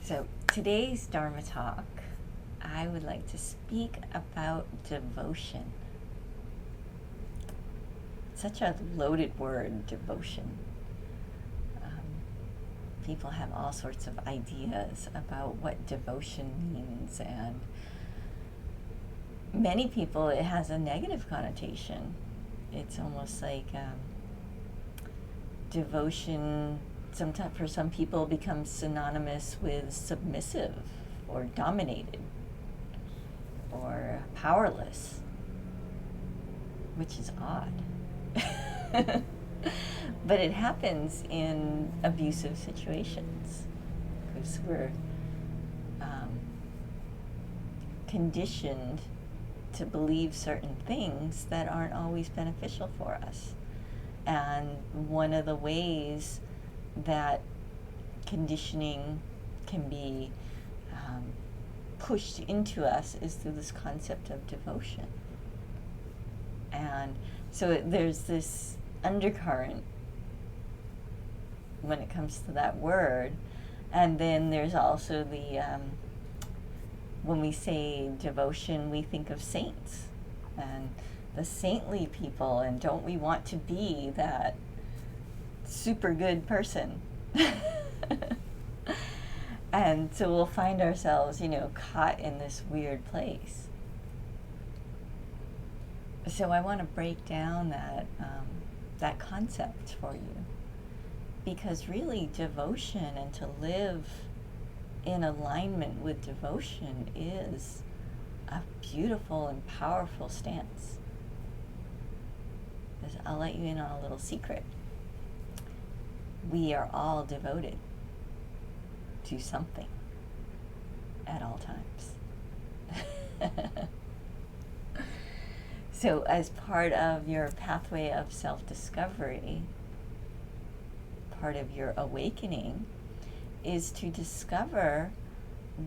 So today's Dharma talk, I would like to speak about devotion. Such a loaded word, devotion. People have all sorts of ideas about what devotion means, and many people, it has a negative connotation. It's almost like devotion sometimes for some people becomes synonymous with submissive or dominated or powerless, which is odd. But it happens in abusive situations because we're conditioned to believe certain things that aren't always beneficial for us. And one of the ways that conditioning can be pushed into us is through this concept of devotion. And so there's this undercurrent when it comes to that word. And then there's also the, when we say devotion, we think of saints and the saintly people, and don't we want to be that super good person? And so we'll find ourselves, caught in this weird place. So I want to break down that concept for you, because really devotion and to live in alignment with devotion is a beautiful and powerful stance. I'll let you in on a little secret. We are all devoted to something at all times. So as part of your pathway of self-discovery, part of your awakening is to discover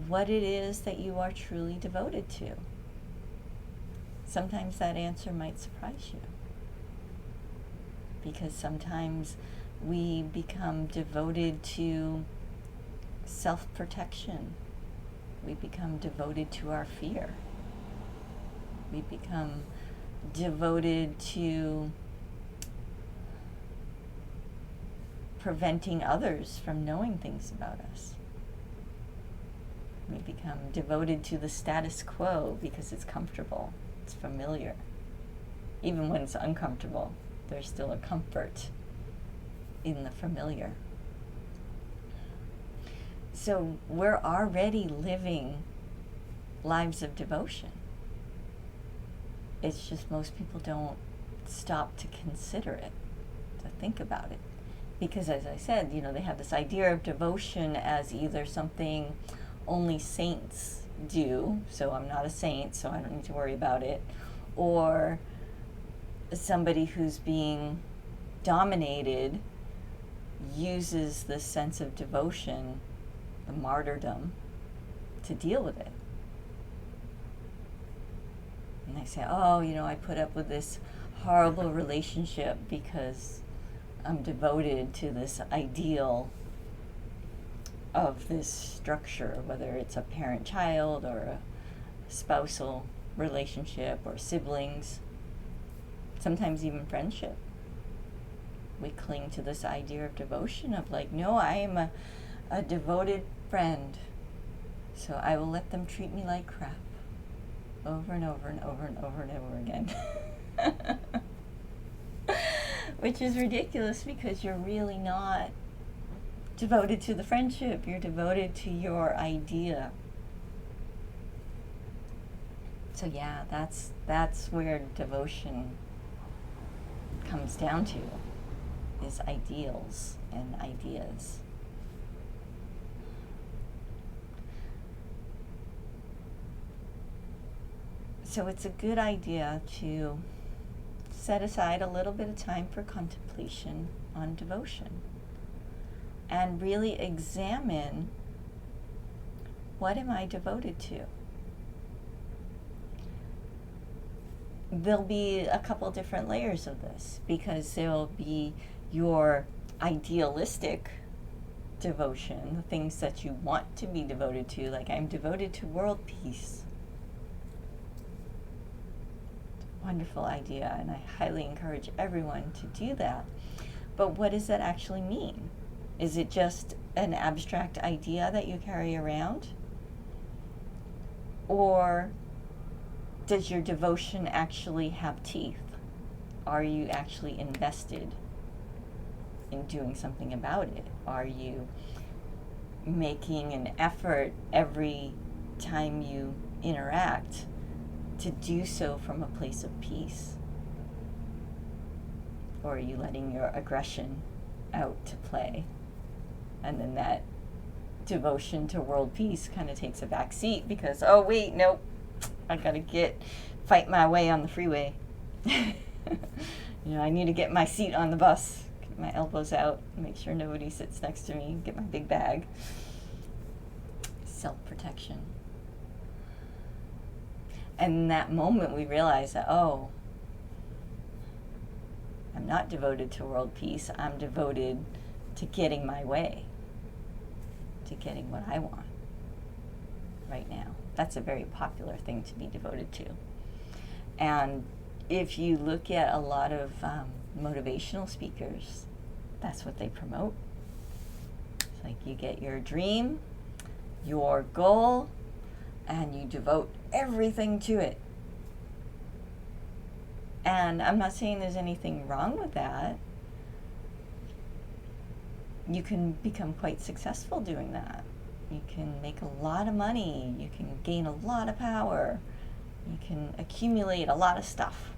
what it is that you are truly devoted to. Sometimes that answer might surprise you, because sometimes we become devoted to self-protection. We become devoted to our fear. We become devoted to preventing others from knowing things about us. We become devoted to the status quo because it's comfortable, it's familiar. Even when it's uncomfortable, there's still a comfort in the familiar. So we're already living lives of devotion. It's just most people don't stop to consider it, to think about it. Because as I said, they have this idea of devotion as either something only saints do, so I'm not a saint, so I don't need to worry about it, or somebody who's being dominated uses this sense of devotion, the martyrdom, to deal with it. And they say, I put up with this horrible relationship because I'm devoted to this ideal of this structure, whether it's a parent-child or a spousal relationship or siblings, sometimes even friendship. We cling to this idea of devotion of no, I am a devoted friend, so I will let them treat me like crap over and over and over and over and over again. Which is ridiculous, because you're really not devoted to the friendship. You're devoted to your idea. So yeah, that's where devotion comes down to, is ideals and ideas. So it's a good idea to set aside a little bit of time for contemplation on devotion and really examine, what am I devoted to? There'll be a couple different layers of this, because there'll be your idealistic devotion, the things that you want to be devoted to, like I'm devoted to world peace. Wonderful idea, and I highly encourage everyone to do that. But what does that actually mean? Is it just an abstract idea that you carry around? Or does your devotion actually have teeth? Are you actually invested in doing something about it? Are you making an effort every time you interact to do so from a place of peace? Or are you letting your aggression out to play? And then that devotion to world peace kind of takes a back seat because, oh wait, nope, I gotta fight my way on the freeway. I need to get my seat on the bus, get my elbows out, make sure nobody sits next to me, get my big bag. Self-protection. And in that moment we realize that, oh, I'm not devoted to world peace, I'm devoted to getting my way, to getting what I want right now. That's a very popular thing to be devoted to. And if you look at a lot of motivational speakers, that's what they promote. It's like you get your dream, your goal, and you devote everything to it. And I'm not saying there's anything wrong with that. You can become quite successful doing that. You can make a lot of money. You can gain a lot of power. You can accumulate a lot of stuff.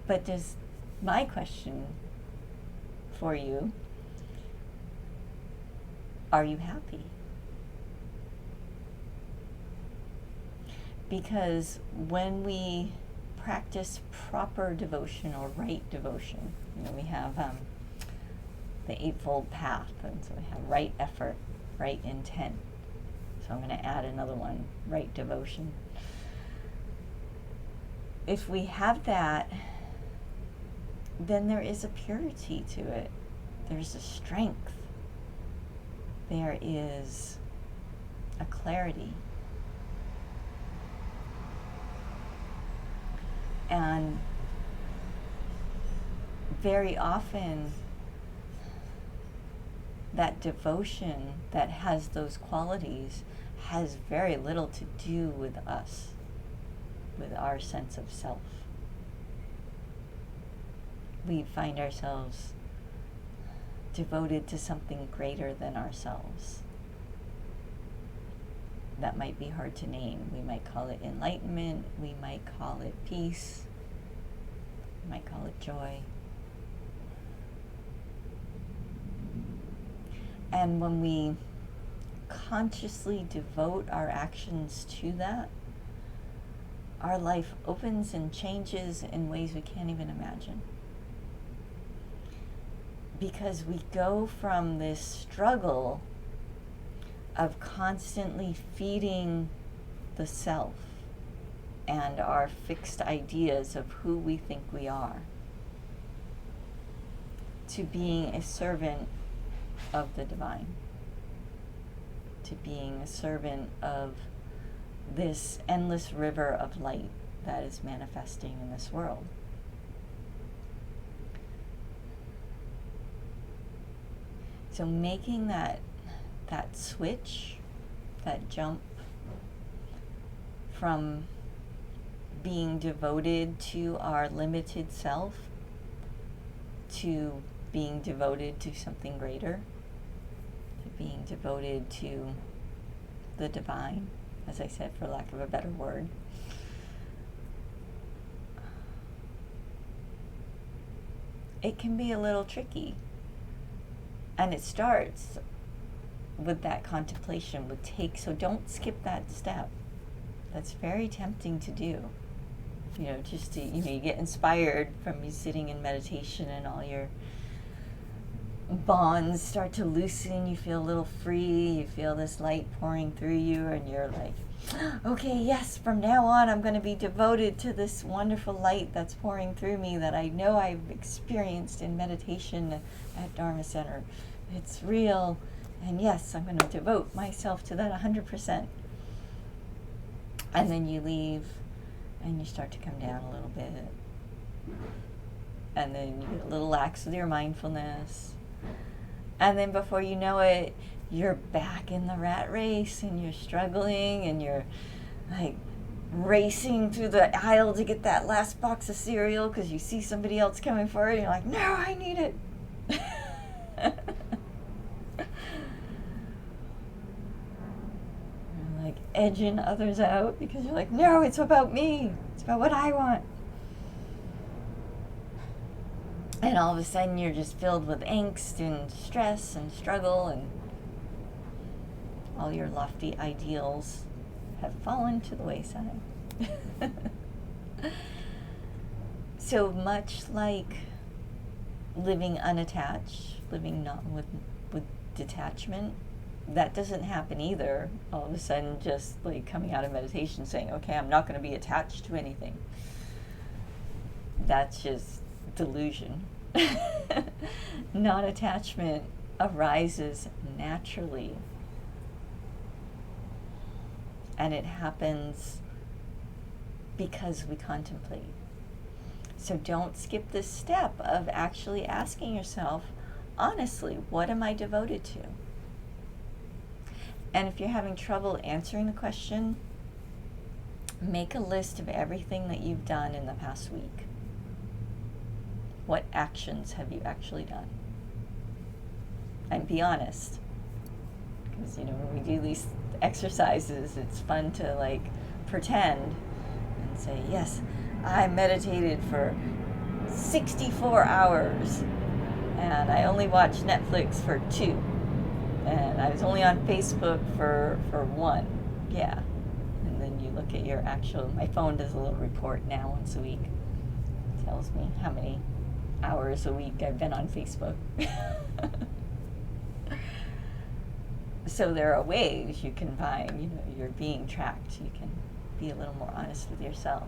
But my question for you, are you happy? Because when we practice proper devotion or right devotion, we have the Eightfold Path, and so we have right effort, right intent. So I'm going to add another one, right devotion. If we have that, then there is a purity to it. There's a strength. There is a clarity. And very often, that devotion that has those qualities has very little to do with us, with our sense of self. We find ourselves devoted to something greater than ourselves. That might be hard to name. We might call it enlightenment, we might call it peace, we might call it joy. And when we consciously devote our actions to that, our life opens and changes in ways we can't even imagine. Because we go from this struggle of constantly feeding the self and our fixed ideas of who we think we are, to being a servant of the divine, to being a servant of this endless river of light that is manifesting in this world. So making that switch, that jump from being devoted to our limited self to being devoted to something greater, to being devoted to the divine, as I said, for lack of a better word. It can be a little tricky. And it starts with that contemplation, so don't skip that step. That's very tempting to do. Just to, you get inspired from you sitting in meditation and all your bonds start to loosen, you feel a little free, you feel this light pouring through you, and you're like, okay, yes, from now on I'm going to be devoted to this wonderful light that's pouring through me that I know I've experienced in meditation at Dharma Center. It's real, and yes, I'm going to devote myself to that 100%. And then you leave, and you start to come down a little bit. And then you get a little lax with your mindfulness. And then before you know it, you're back in the rat race, and you're struggling, and you're like racing through the aisle to get that last box of cereal because you see somebody else coming for it, and you're like, no, I need it. You're like edging others out because you're like, no, it's about me. It's about what I want. And all of a sudden you're just filled with angst and stress and struggle, and all your lofty ideals have fallen to the wayside. So much like living unattached, living not with detachment, that doesn't happen either. All of a sudden just like coming out of meditation saying, okay, I'm not going to be attached to anything. That's just delusion. Non-attachment arises naturally. And it happens because we contemplate. So don't skip this step of actually asking yourself, honestly, what am I devoted to? And if you're having trouble answering the question, make a list of everything that you've done in the past week. What actions have you actually done? And be honest. Because, when we do these exercises, it's fun to like pretend and say, yes, I meditated for 64 hours and I only watched Netflix for 2 and I was only on Facebook for 1. Yeah. And then you look at your my phone does a little report now once a week. It tells me how many hours a week I've been on Facebook. So there are ways you can find, you're being tracked. You can be a little more honest with yourself.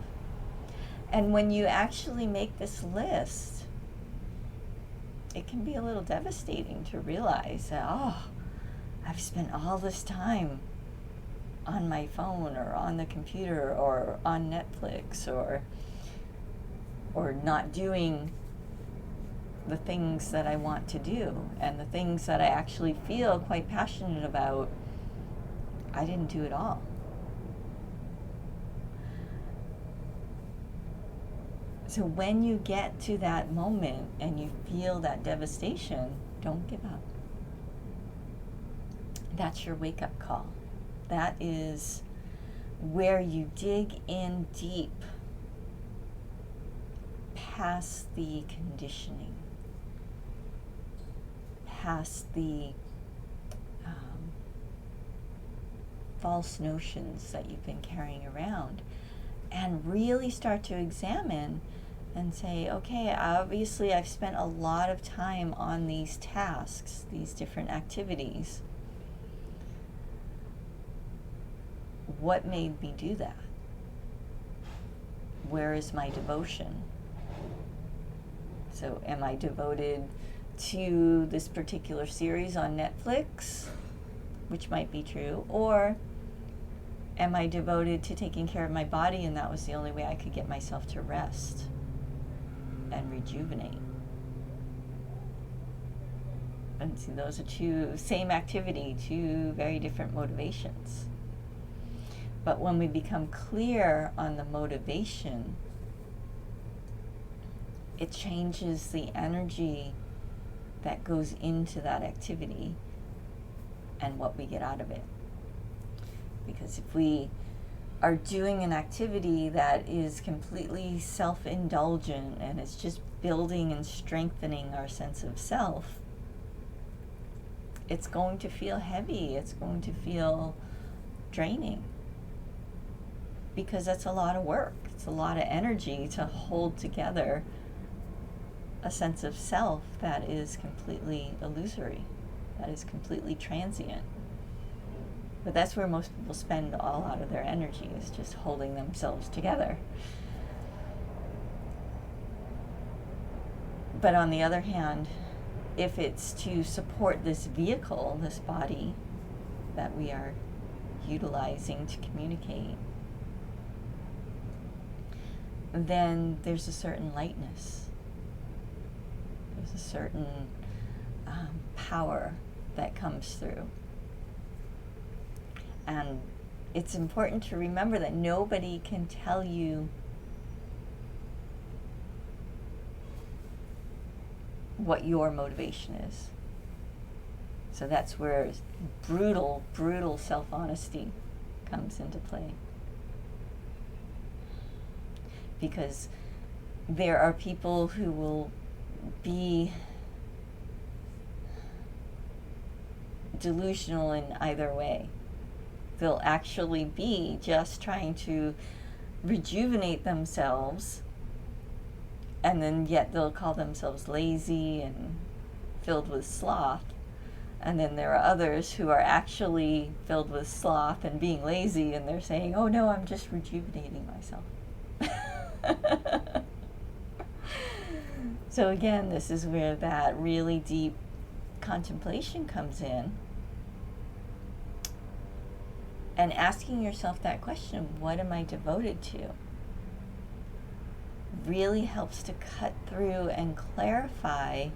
And when you actually make this list, it can be a little devastating to realize that, I've spent all this time on my phone or on the computer or on Netflix or not doing the things that I want to do and the things that I actually feel quite passionate about. I didn't do it all. So when you get to that moment and you feel that devastation, don't give up. That's your wake-up call. That is where you dig in deep past the conditioning, past the false notions that you've been carrying around, and really start to examine and say, okay, obviously I've spent a lot of time on these tasks, these different activities. What made me do that? Where is my devotion? So am I devoted to this particular series on Netflix, which might be true, or am I devoted to taking care of my body and that was the only way I could get myself to rest and rejuvenate? And see, those are same activity, 2 very different motivations. But when we become clear on the motivation, it changes the energy that goes into that activity and what we get out of it. Because if we are doing an activity that is completely self-indulgent and it's just building and strengthening our sense of self, it's going to feel heavy, it's going to feel draining. Because that's a lot of work, it's a lot of energy to hold together a sense of self that is completely illusory, that is completely transient. But that's where most people spend all out of their energy, is just holding themselves together. But on the other hand, if it's to support this vehicle, this body that we are utilizing to communicate, then there's a certain lightness. There's a certain power that comes through. And it's important to remember that nobody can tell you what your motivation is. So that's where brutal self-honesty comes into play. Because there are people who will be delusional in either way. They'll actually be just trying to rejuvenate themselves, and then yet they'll call themselves lazy and filled with sloth. And then there are others who are actually filled with sloth and being lazy, and they're saying, oh no, I'm just rejuvenating myself. So again, this is where that really deep contemplation comes in. And asking yourself that question, what am I devoted to? Really helps to cut through and clarify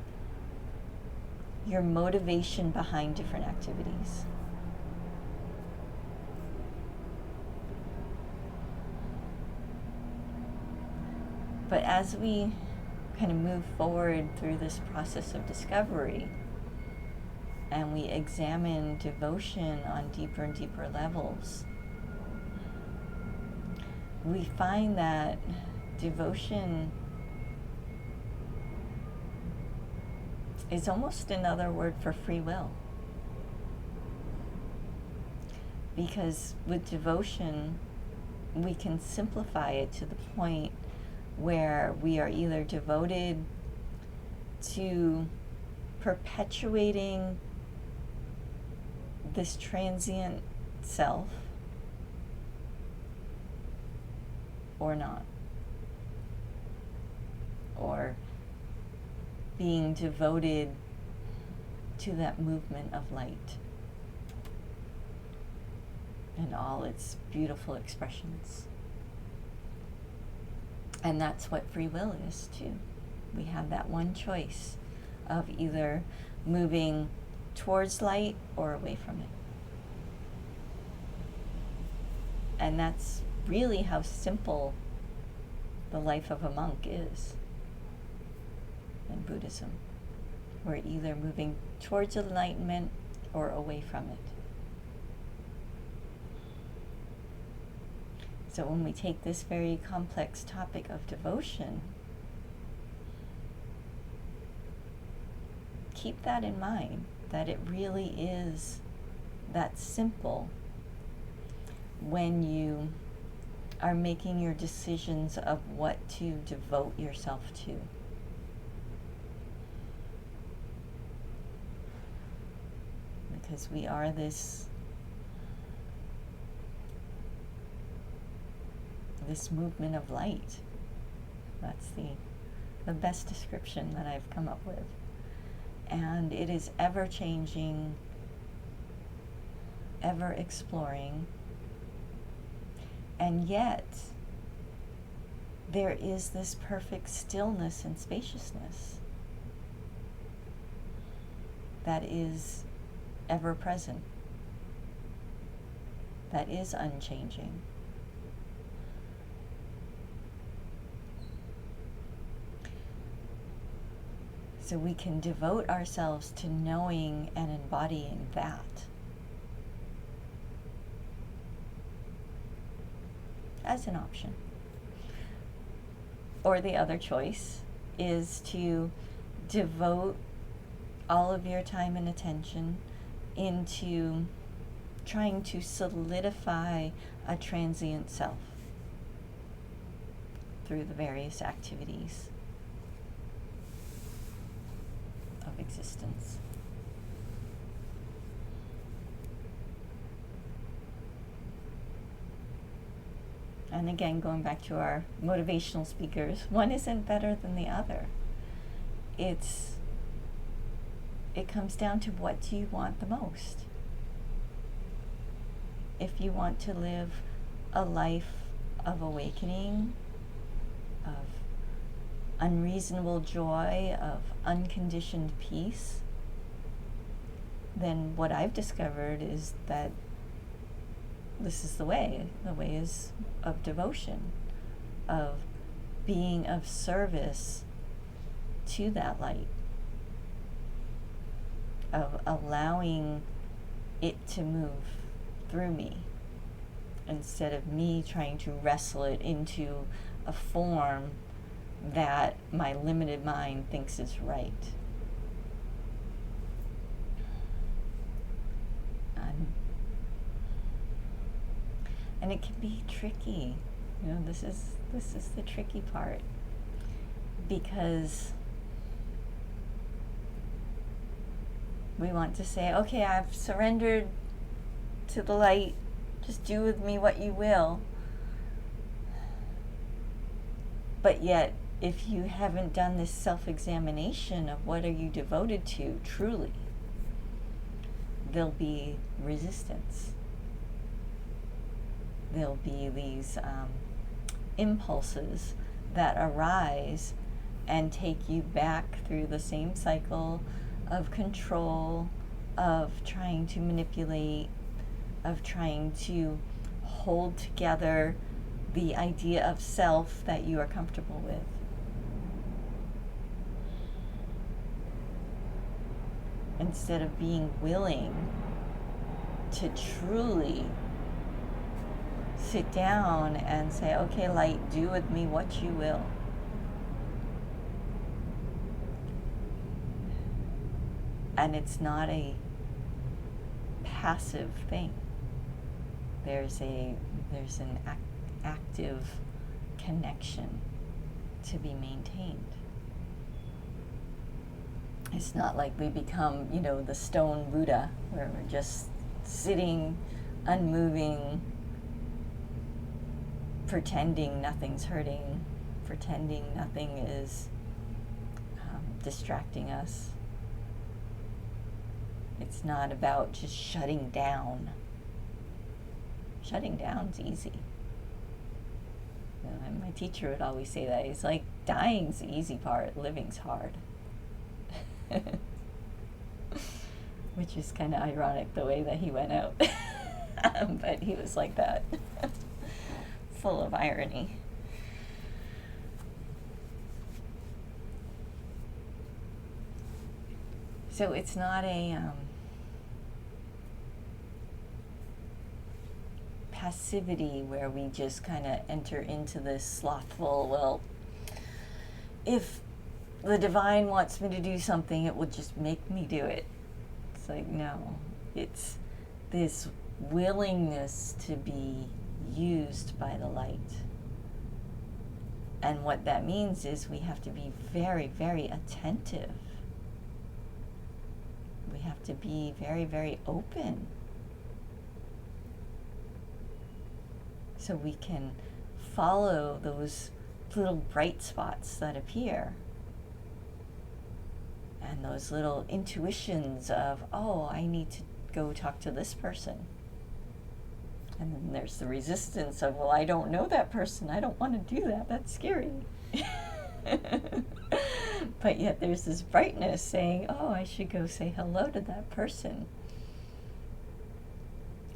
your motivation behind different activities. But as we kind of move forward through this process of discovery, and we examine devotion on deeper and deeper levels, we find that devotion is almost another word for free will. Because with devotion, we can simplify it to the point where we are either devoted to perpetuating this transient self or not, or being devoted to that movement of light and all its beautiful expressions. And that's what free will is too. We have that one choice of either moving towards light or away from it. And that's really how simple the life of a monk is in Buddhism. We're either moving towards enlightenment or away from it. So when we take this very complex topic of devotion, keep that in mind, that it really is that simple when you are making your decisions of what to devote yourself to. Because we are this movement of light. That's the best description that I've come up with. And it is ever changing, ever exploring, and yet there is this perfect stillness and spaciousness that is ever present, that is unchanging. So we can devote ourselves to knowing and embodying that. As an option. Or the other choice is to devote all of your time and attention into trying to solidify a transient self through the various activities of existence. and again, going back to our motivational speakers, one isn't better than the other. It comes down to, what do you want the most? If you want to live a life of awakening, of unreasonable joy, of unconditioned peace, then what I've discovered is that this is the way. The way is of devotion, of being of service to that light, of allowing it to move through me, instead of me trying to wrestle it into a form that my limited mind thinks is right. And it can be tricky. This is the tricky part, because we want to say, okay, I've surrendered to the light, just do with me what you will. But yet, if you haven't done this self-examination of what are you devoted to truly, there'll be resistance. There'll be these impulses that arise and take you back through the same cycle of control, of trying to manipulate, of trying to hold together the idea of self that you are comfortable with. Instead of being willing to truly sit down and say, okay, light, do with me what you will. And it's not a passive thing. There's an active connection to be maintained. It's not like we become, the stone Buddha, where we're just sitting, unmoving, pretending nothing's hurting, pretending nothing is distracting us. It's not about just shutting down. Shutting down's easy. And my teacher would always say that. He's like, dying's the easy part, living's hard. Which is kind of ironic, the way that he went out. But he was like that. Full of irony. So it's not a passivity where we just kind of enter into this slothful, well, if the divine wants me to do something, it will just make me do it. It's like, no, it's this willingness to be used by the light. And what that means is we have to be very, very attentive. We have to be very, very open, so we can follow those little bright spots that appear, and those little intuitions of, oh, I need to go talk to this person. And then there's the resistance of, well, I don't know that person. I don't want to do that. That's scary. But yet there's this brightness saying, oh, I should go say hello to that person.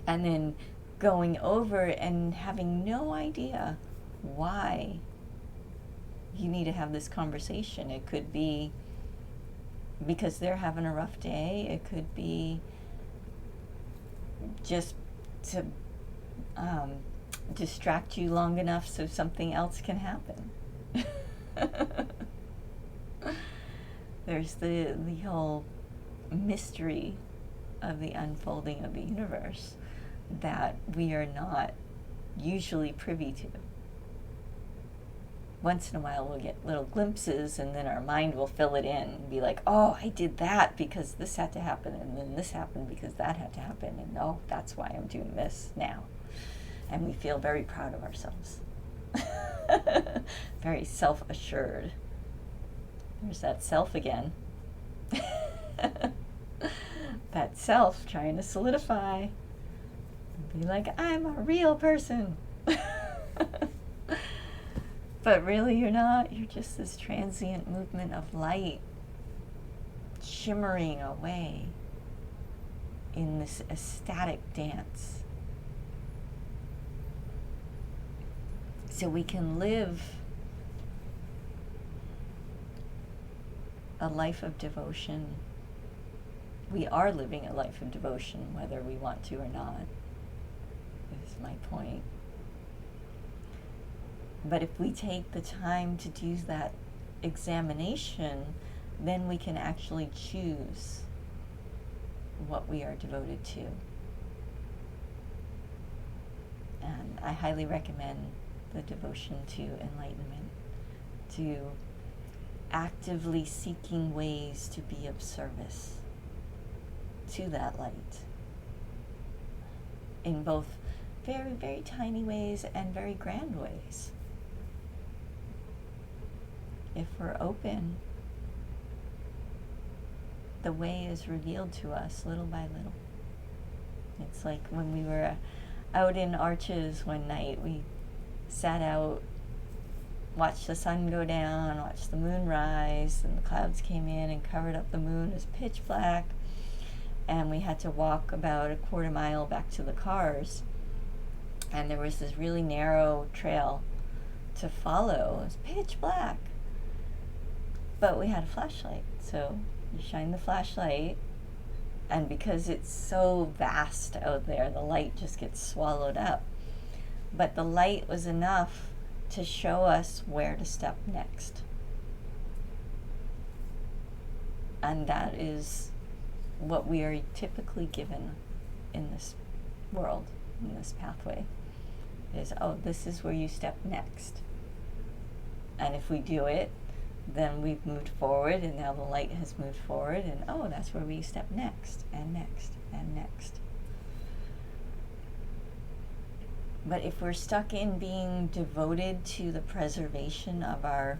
And then going over and having no idea why you need to have this conversation. It could be because they're having a rough day. It could be just to distract you long enough so something else can happen. There's the whole mystery of the unfolding of the universe that we are not usually privy to. Once in a while we'll get little glimpses, and then our mind will fill it in and be like, oh, I did that because this had to happen, and then this happened because that had to happen, and oh, that's why I'm doing this now. And we feel very proud of ourselves. Very self-assured. There's that self again. That self trying to solidify. Be like, I'm a real person. But really you're not. You're just this transient movement of light shimmering away in this ecstatic dance. So we can live a life of devotion. We are living a life of devotion, whether we want to or not, is my point. But if we take the time to do that examination, then we can actually choose what we are devoted to. And I highly recommend the devotion to enlightenment, to actively seeking ways to be of service to that light in both very, very tiny ways and very grand ways. If we're open, the way is revealed to us little by little. It's like when we were out in Arches one night, we sat out, watched the sun go down, watched the moon rise, and the clouds came in and covered up the moon. It was pitch black, and we had to walk about a quarter mile back to the cars, and there was this really narrow trail to follow. It was pitch black, but we had a flashlight, so you shine the flashlight, and because it's so vast out there, the light just gets swallowed up. But the light was enough to show us where to step next. And that is what we are typically given in this world, in this pathway, is, oh, this is where you step next. And if we do it, then we've moved forward, and now the light has moved forward, and oh, that's where we step next, and next, and next. But if we're stuck in being devoted to the preservation of our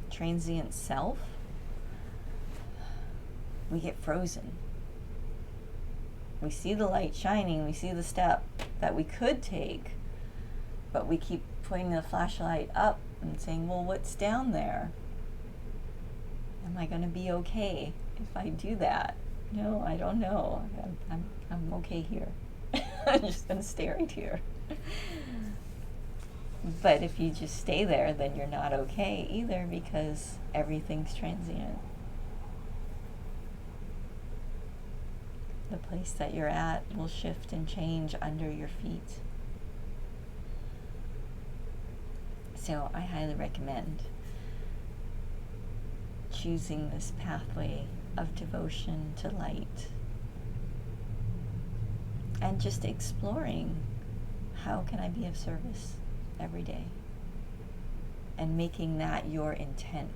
transient self, we get frozen. We see the light shining, we see the step that we could take, but we keep pointing the flashlight up and saying, well, what's down there? Am I going to be okay if I do that? No, I don't know. I'm okay here. I'm just going to stay right here. But if you just stay there, then you're not okay either, because everything's transient. The place that you're at will shift and change under your feet. So I highly recommend choosing this pathway of devotion to light and just exploring, how can I be of service every day? And making that your intent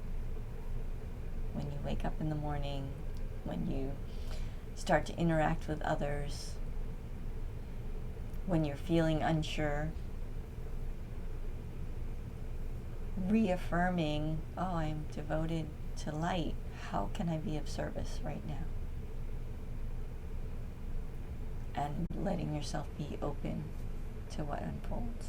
when you wake up in the morning, when you start to interact with others, when you're feeling unsure, reaffirming, oh, I'm devoted to light. How can I be of service right now? And letting yourself be open to what unfolds.